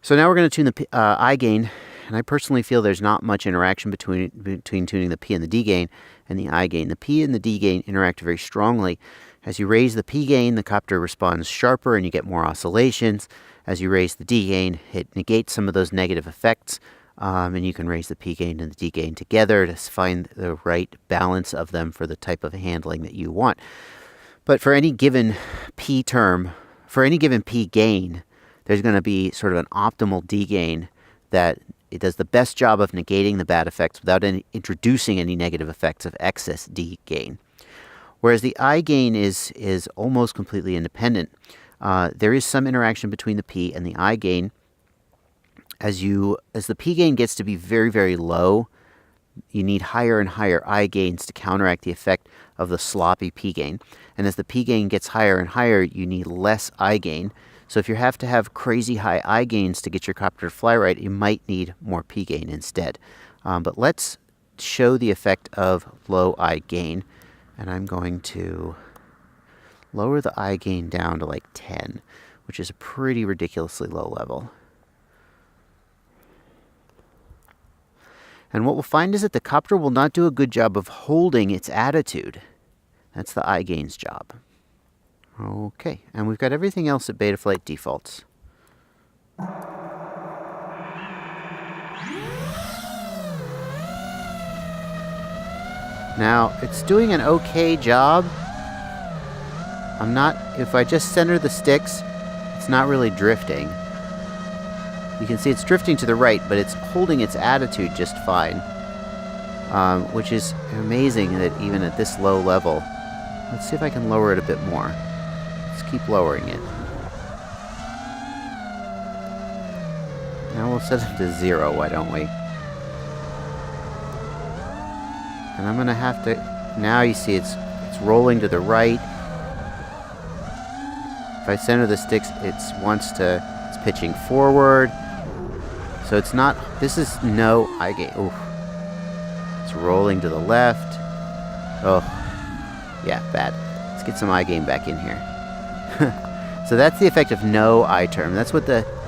So now we're going to tune the I gain, and I personally feel there's not much interaction between tuning the P and the D gain and the I gain. The P and the D gain interact very strongly. As you raise the P gain, the copter responds sharper and you get more oscillations. As you raise the D gain, it negates some of those negative effects, and you can raise the P gain and the D gain together to find the right balance of them for the type of handling that you want. But for any given P term, for any given P gain, there's going to be sort of an optimal D gain that it does the best job of negating the bad effects without introducing any negative effects of excess D gain. Whereas the I gain is almost completely independent. There is some interaction between the P and the I gain. As the P gain gets to be very, very low, you need higher and higher I gains to counteract the effect of the sloppy P gain. And as the P gain gets higher and higher, you need less I gain. So if you have to have crazy high I gains to get your copter to fly right, you might need more P gain instead. But let's show the effect of low I gain. And I'm going to lower the I gain down to like 10, which is a pretty ridiculously low level. And what we'll find is that the copter will not do a good job of holding its attitude. That's the I gain's job. Okay, and we've got everything else at Betaflight defaults. Now, it's doing an okay job. If I just center the sticks, it's not really drifting. You can see it's drifting to the right, but it's holding its attitude just fine. Which is amazing that even at this low level. Let's see if I can lower it a bit more. Let's keep lowering it. Now we'll set it to 0, why don't we? And I'm going to have to... Now you see it's rolling to the right. If I center the sticks, it's pitching forward. So it's not... This is no I gain. Oof. It's rolling to the left. Oh. Yeah, bad. Let's get some I gain back in here. So that's the effect of no I term. That's what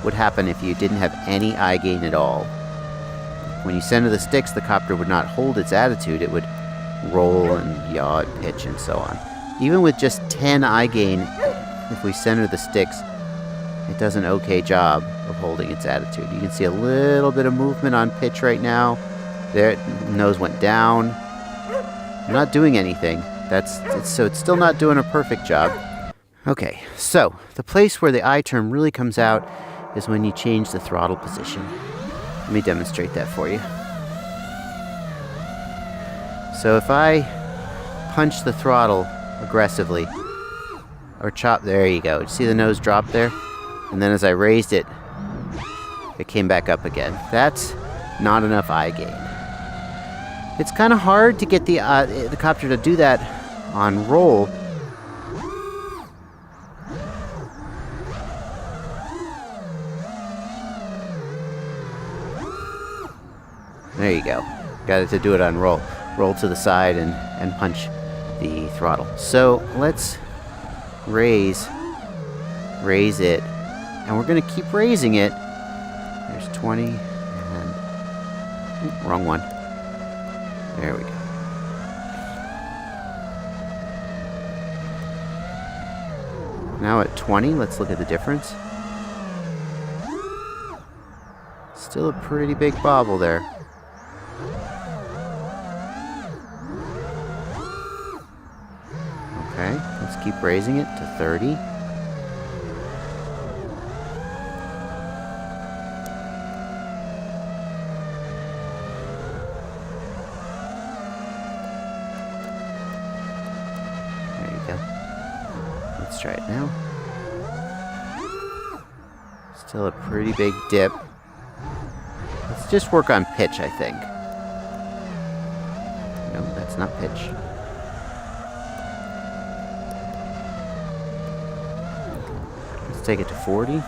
would happen if you didn't have any I gain at all. When you center the sticks, the copter would not hold its attitude. It would roll and yaw and pitch and so on. Even with just 10 I gain, if we center the sticks, it does an okay job of holding its attitude. You can see a little bit of movement on pitch right now. There, nose went down. I'm not doing anything. So it's still not doing a perfect job. Okay, so the place where the I term really comes out is when you change the throttle position. Let me demonstrate that for you. So if I punch the throttle aggressively, or chop, there you go. See the nose drop there? And then as I raised it, it came back up again. That's not enough I gain. It's kind of hard to get the copter to do that on roll. There you go. Got it to do it on roll. Roll to the side and punch the throttle. So let's raise it. And we're going to keep raising it. There's 20 and... Ooh, wrong one. There we go. Now at 20, let's look at the difference. Still a pretty big bobble there. Okay, let's keep raising it to 30. There you go. Let's try it now. Still a pretty big dip. Let's just work on pitch, I think. No, that's not pitch. Let's take it to 40.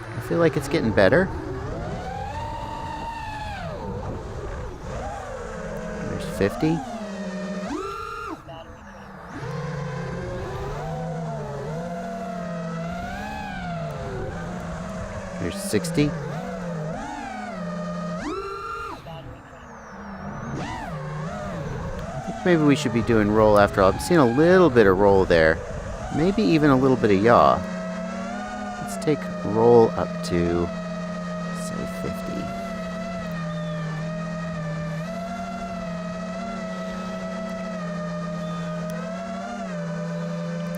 I feel like it's getting better. There's 50. Here's 60. I think maybe we should be doing roll after all. I'm seeing a little bit of roll there. Maybe even a little bit of yaw. Let's take roll up to, say, 50.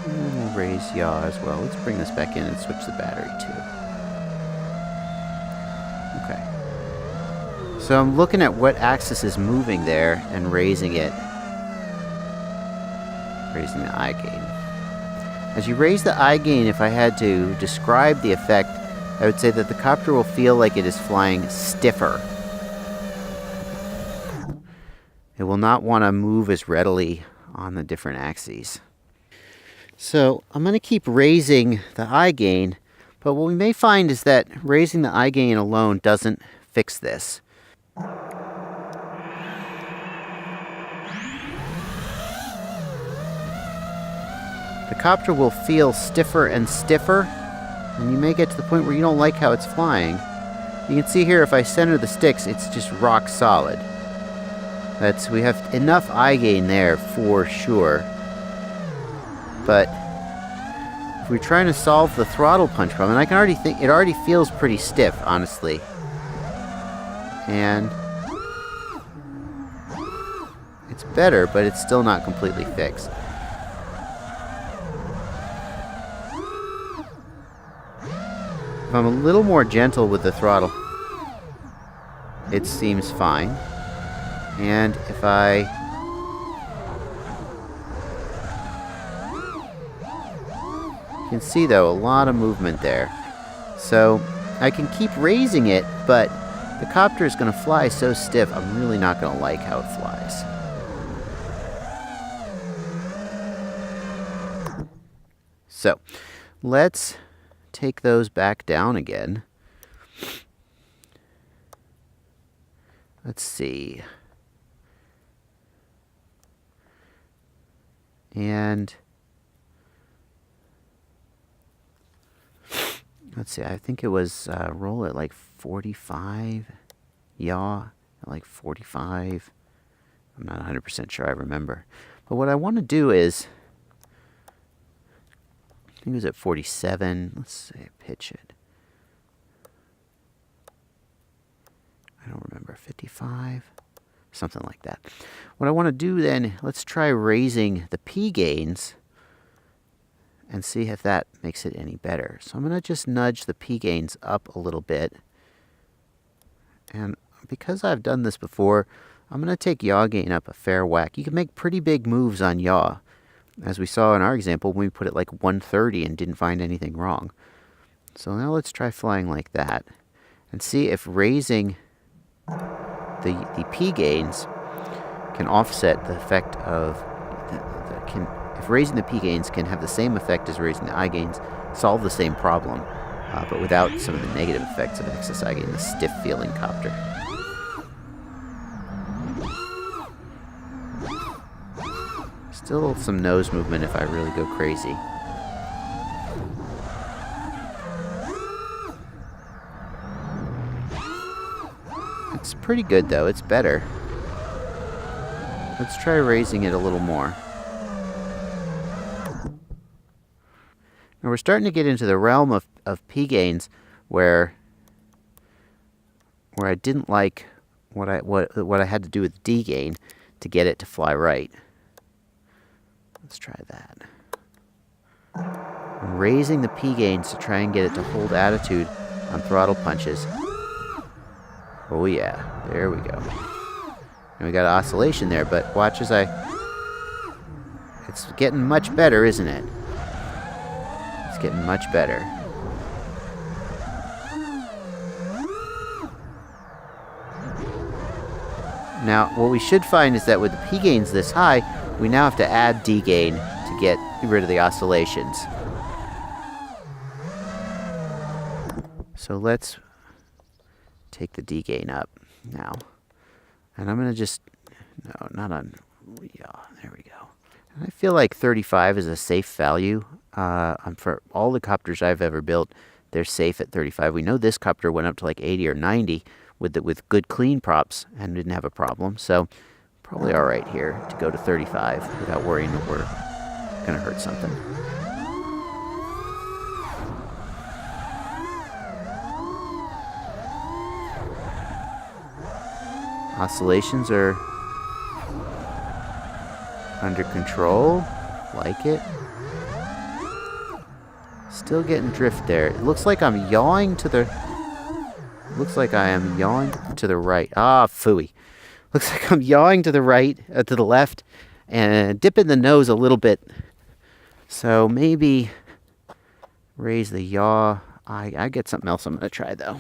And we'll raise yaw as well. Let's bring this back in and switch the battery too. Okay. So I'm looking at what axis is moving there and raising it. Raising the I gain. As you raise the I gain, if I had to describe the effect, I would say that the copter will feel like it is flying stiffer. It will not want to move as readily on the different axes. So I'm going to keep raising the I gain, but what we may find is that raising the I gain alone doesn't fix this. The copter will feel stiffer and stiffer, and you may get to the point where you don't like how it's flying. You can see here if I center the sticks, it's just rock solid. We have enough I gain there for sure. But if we're trying to solve the throttle punch problem, and I can already think it already feels pretty stiff, honestly. And it's better, but it's still not completely fixed. If I'm a little more gentle with the throttle, it seems fine. And if you can see though, a lot of movement there. So I can keep raising it, but the copter is going to fly so stiff, I'm really not going to like how it flies. So let's take those back down again. Let's see. And let's see, I think it was roll at like 45, yaw at like 45. I'm not 100% sure I remember. But what I want to do is, I think it was at 47. Let's say pitch it. I don't remember, 55, something like that. What I want to do then, let's try raising the P gains and see if that makes it any better. So I'm going to just nudge the P gains up a little bit. And because I've done this before, I'm going to take yaw gain up a fair whack. You can make pretty big moves on yaw, as we saw in our example when we put it like 130 and didn't find anything wrong. So now let's try flying like that and see if raising the P gains can offset the effect of if raising the P gains can have the same effect as raising the I gains, solve the same problem, but without some of the negative effects of excess I gain, the stiff feeling copter. Still some nose movement if I really go crazy. It's pretty good though, it's better. Let's try raising it a little more. Now we're starting to get into the realm of P gains where I didn't like what I had to do with D gain to get it to fly right. Let's try that. I'm raising the P gains to try and get it to hold attitude on throttle punches. Oh yeah, there we go. And we got an oscillation there, but watch as it's getting much better, isn't it? It's getting much better. Now, what we should find is that with the P gains this high, we now have to add D gain to get rid of the oscillations. So let's take the D gain up now. And I'm going to just, no, not on, yeah, there we go. And I feel like 35 is a safe value. For all the copters I've ever built, they're safe at 35. We know this copter went up to like 80 or 90 with good clean props and didn't have a problem. So probably all right here to go to 35 without worrying that we're going to hurt something. Oscillations are under control. Like it. Still getting drift there. It looks like I'm yawing to the... Looks like I am yawing to the right. Ah, phooey. Looks like I'm yawing to the right, to the left, and dipping the nose a little bit. So maybe raise the yaw. I get something else I'm going to try, though.